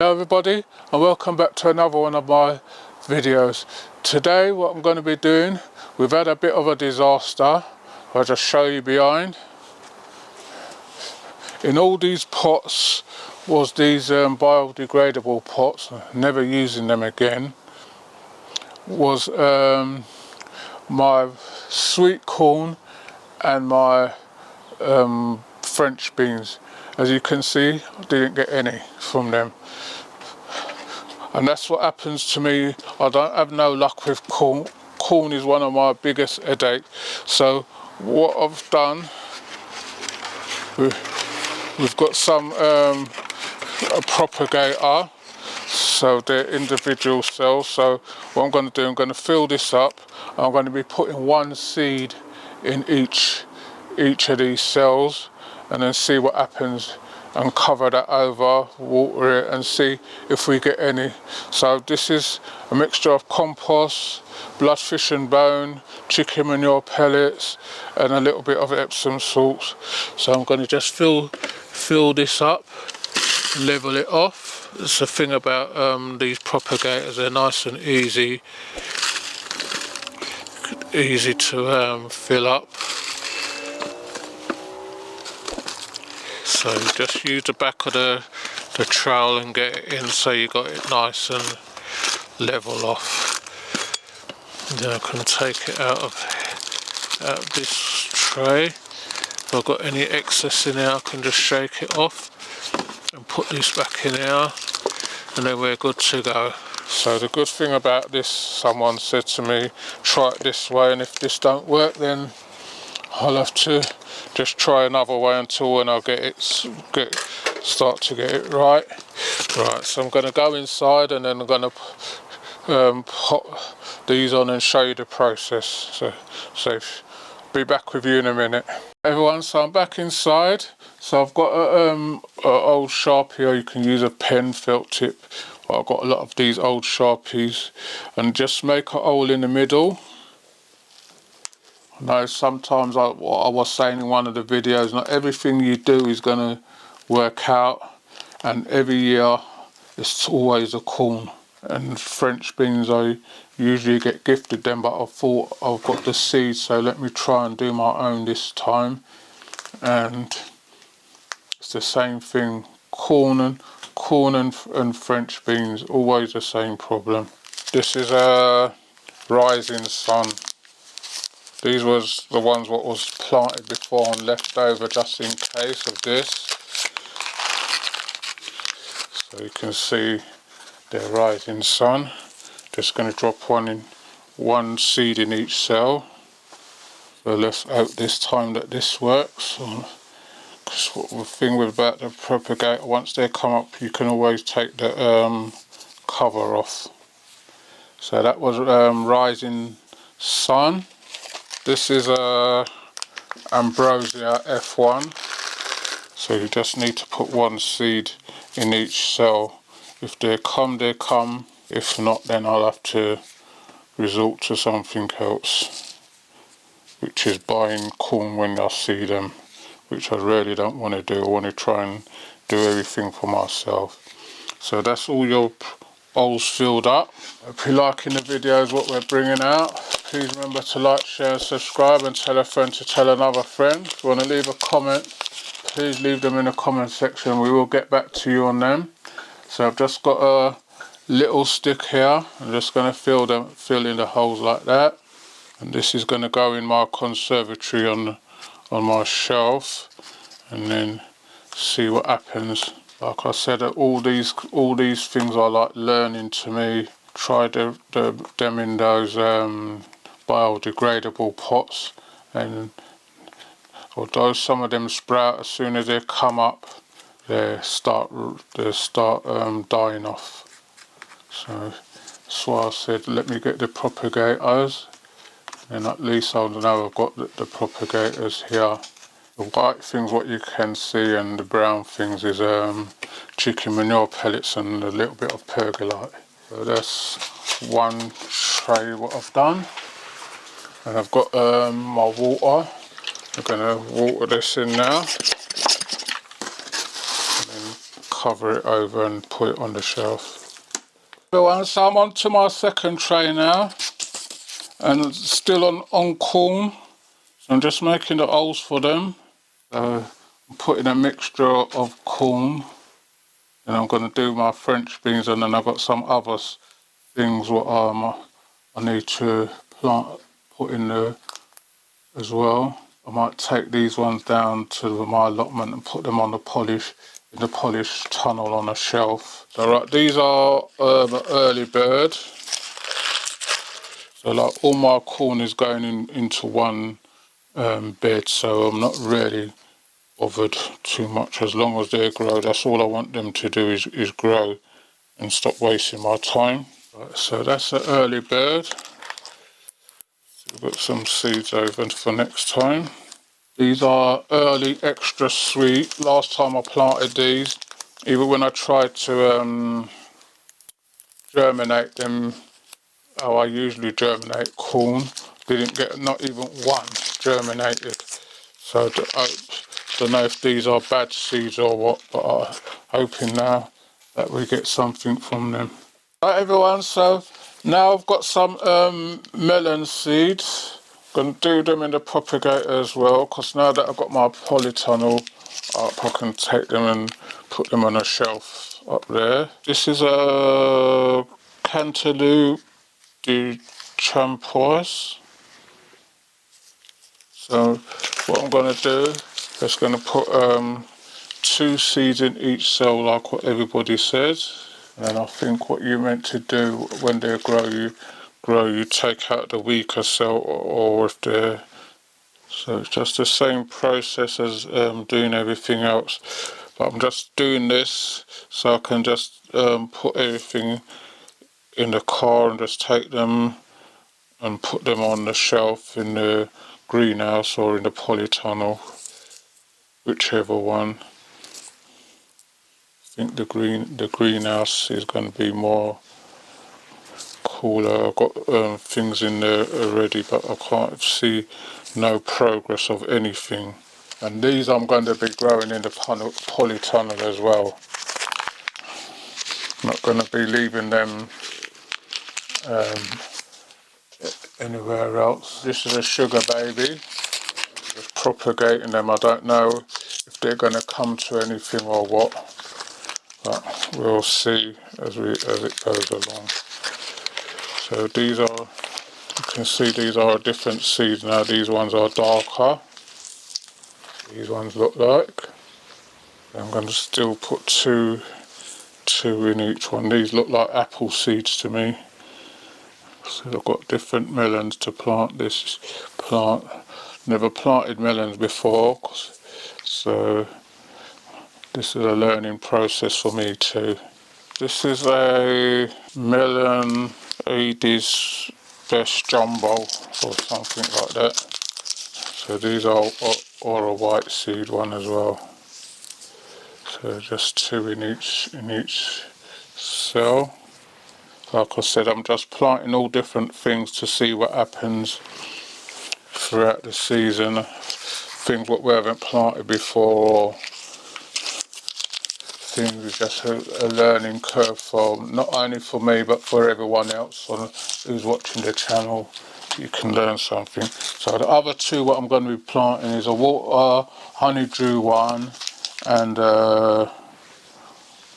Hello everybody, and welcome back to another one of my videos. Today what I'm going to be doing, we've had a bit of a disaster. I'll just show you behind. In all these pots was these biodegradable pots, never using them again, was my sweet corn and my French beans. As you can see, I didn't get any from them. And that's what happens to me. I don't have no luck with corn. Corn is one of my biggest headaches. So what I've done, we've got some a propagator. So they're individual cells. So what I'm going to do, I'm going to fill this up. I'm going to be putting one seed in each of these cells, and then see what happens, and cover that over, water it, and see if we get any. So this is a mixture of compost, blood, fish and bone, chicken manure pellets, and a little bit of Epsom salts. So I'm going to just fill this up, level it off. It's the thing about these propagators, they're nice and easy to fill up. So just use the back of the trowel and get it in so you got it nice and level off. And then I can take it out of this tray. If I've got any excess in there, I can just shake it off and put this back in here, and then we're good to go. So the good thing about this, someone said to me, try it this way, and if this don't work, then I'll have to just try another way until when I start to get it right. Right, so I'm going to go inside, and then I'm going to pop these on and show you the process. So be back with you in a minute. Everyone, so I'm back inside. So I've got a old Sharpie, or you can use a pen, felt tip. Well, I've got a lot of these old Sharpies, and just make a hole in the middle. I know sometimes, what I was saying in one of the videos, not everything you do is going to work out, and every year it's always a corn. And French beans, I usually get gifted them, but I thought I've got the seeds, so let me try and do my own this time. And it's the same thing, corn and French beans, always the same problem. This is a rising sun. These was the ones what was planted before and left over just in case of this. So you can see they're rising sun. Just going to drop one seed in each cell. So let's hope this time that this works. Because the thing about the propagator, once they come up, you can always take the cover off. So that was rising sun. This is a Ambrosia F1, so you just need to put one seed in each cell. If they come, they come. If not, then I'll have to resort to something else, which is buying corn when I see them, which I really don't want to do. I want to try and do everything for myself. So that's all your bowls filled up. Hope you're liking the videos, what we're bringing out. Please remember to like, share and subscribe, and tell a friend to tell another friend. If you want to leave a comment, please leave them in the comment section. We will get back to you on them. So I've just got a little stick here. I'm just going to fill in the holes like that. And this is going to go in my conservatory on my shelf, and then see what happens. Like I said, all these things are like learning to me. Try them in those biodegradable pots, and although some of them sprout, as soon as they come up, they start dying off. So that's why I said let me get the propagators, and at least I'll know I've got the propagators here. The white things what you can see, and the brown things is chicken manure pellets and a little bit of pergolite. So that's one tray what I've done, and I've got my water. I'm going to water this in now, and then cover it over and put it on the shelf. So I'm on to my second tray now, and still on corn. So I'm just making the holes for them. So I'm putting a mixture of corn, and I'm going to do my French beans, and then I've got some other things what I need to put in there as well. I might take these ones down to my allotment and put them on the polish, in the polish tunnel on a shelf. So right, these are early bird. So like all my corn is going into one bed, so I'm not really bothered too much. As long as they grow, that's all I want them to do is grow and stop wasting my time. Right, so that's an early bird. So we've got some seeds over for next time. These are early extra sweet. Last time I planted these, even when I tried to germinate them how I usually germinate corn, didn't get not even one germinated. So I don't know if these are bad seeds or what, but I'm hoping now that we get something from them. Right everyone, so now I've got some melon seeds. Going to do them in the propagator as well, because now that I've got my polytunnel up, I can take them and put them on a shelf up there. This is a Cantaloupe du Champoise. So what I'm going to do is going to put 2 seeds in each cell, like what everybody says. And I think what you're meant to do when they grow, you take out the weaker cell, or if they're, so it's just the same process as doing everything else. But I'm just doing this so I can just put everything in the car and just take them and put them on the shelf in the greenhouse or in the polytunnel, whichever one. I think the greenhouse is going to be more cooler. I've got things in there already, but I can't see no progress of anything. And these I'm going to be growing in the polytunnel as well. I'm not going to be leaving them anywhere else. This is a sugar baby. Just propagating them. I don't know if they're going to come to anything or what, but we'll see as it goes along. So these are, you can see these are different seeds now. These ones are darker. These ones look like. I'm going to still put two in each one. These look like apple seeds to me. So I've got different melons to plant this plant. Never planted melons before, so this is a learning process for me too. This is a melon Aedes best jumbo or something like that. So these are or a white seed one as well. So just 2 in each cell. Like I said, I'm just planting all different things to see what happens throughout the season. Things what we haven't planted before, or things is just a learning curve for not only for me but for everyone else who's watching the channel. You can learn something. So the other 2 what I'm going to be planting is a water honeydew one and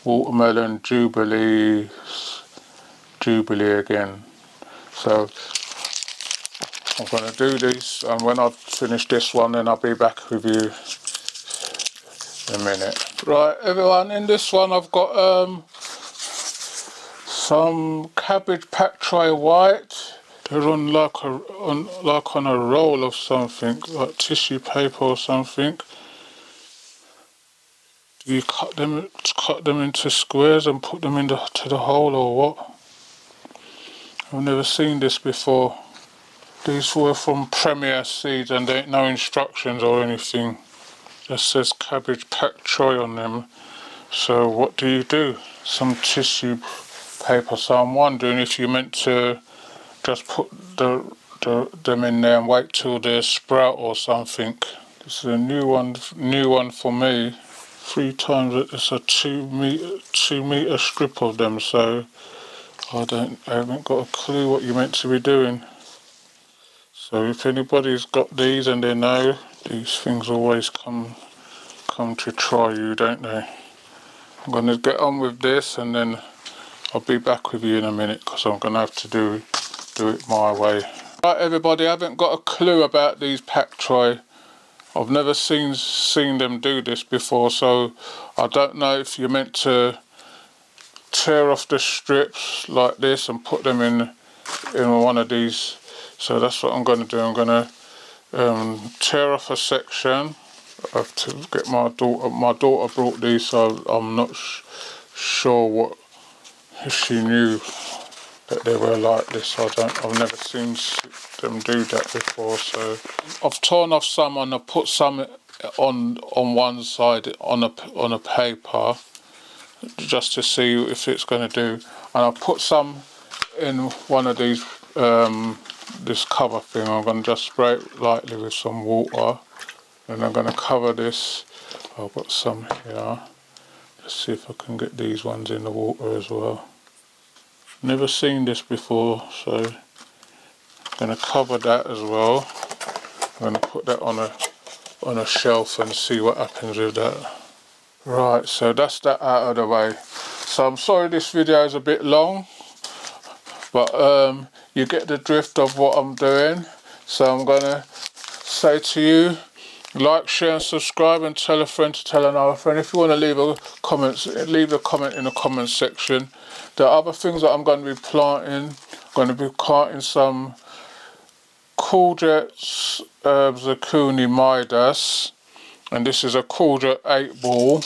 watermelon jubilee again. So I'm going to do this, and when I've finished this one then I'll be back with you in a minute. Right everyone, in this one I've got some cabbage patch tray white. They're on like on a roll of something, like tissue paper or something. Do you cut them into squares and put them to the hole, or what? I've never seen this before. These were from Premier Seeds and there ain't no instructions or anything. Just says cabbage patch tray on them. So what do you do? Some tissue paper. So I'm wondering if you meant to just put them in there and wait till they sprout or something. This is a new one for me. 3 times it's a 2 meter strip of them, so I haven't got a clue what you're meant to be doing. So if anybody's got these and they know, these things always come to try you, don't they? I'm going to get on with this and then I'll be back with you in a minute because I'm going to have to do it my way. Right everybody, I haven't got a clue about these pack try. I've never seen them do this before, so I don't know if you're meant to tear off the strips like this and put them in one of these. So that's what I'm going to do. I'm going to tear off a section. I have to get my daughter brought these, so I'm not sure if she knew that they were like this. I've never seen them do that before. So I've torn off some and I've put some on one side on a paper just to see if it's going to do, and I've put some in one of these this cover thing. I'm going to just spray it lightly with some water and I'm going to cover this. I've got some here. Let's see if I can get these ones in the water as well. Never seen this before, so I'm going to cover that as well. I'm going to put that on a shelf and see what happens with that. Right, so that's that out of the way. So I'm sorry this video is a bit long, but you get the drift of what I'm doing. So I'm going to say to you, like, share and subscribe, and tell a friend to tell another friend. If you want to leave a comment in the comment section. The other things that I'm going to be planting, some courgette zucchini Midas, and this is a courgette 8-ball.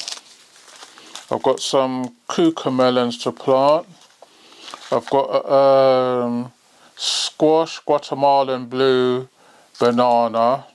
I've got some cucamelons to plant. I've got squash, Guatemalan blue, banana,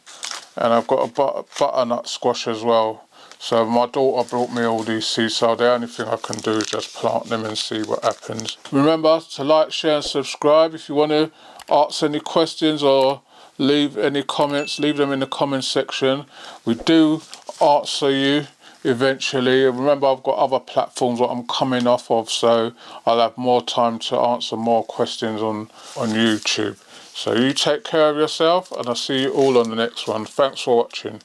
and I've got a butternut squash as well. So my daughter brought me all these seeds, so the only thing I can do is just plant them and see what happens. Remember to like, share and subscribe. If you want to ask any questions or leave any comments, leave them in the comment section. We do answer you eventually. Remember, I've got other platforms that I'm coming off of, so I'll have more time to answer more questions on YouTube. So you take care of yourself, and I'll see you all on the next one. Thanks for watching.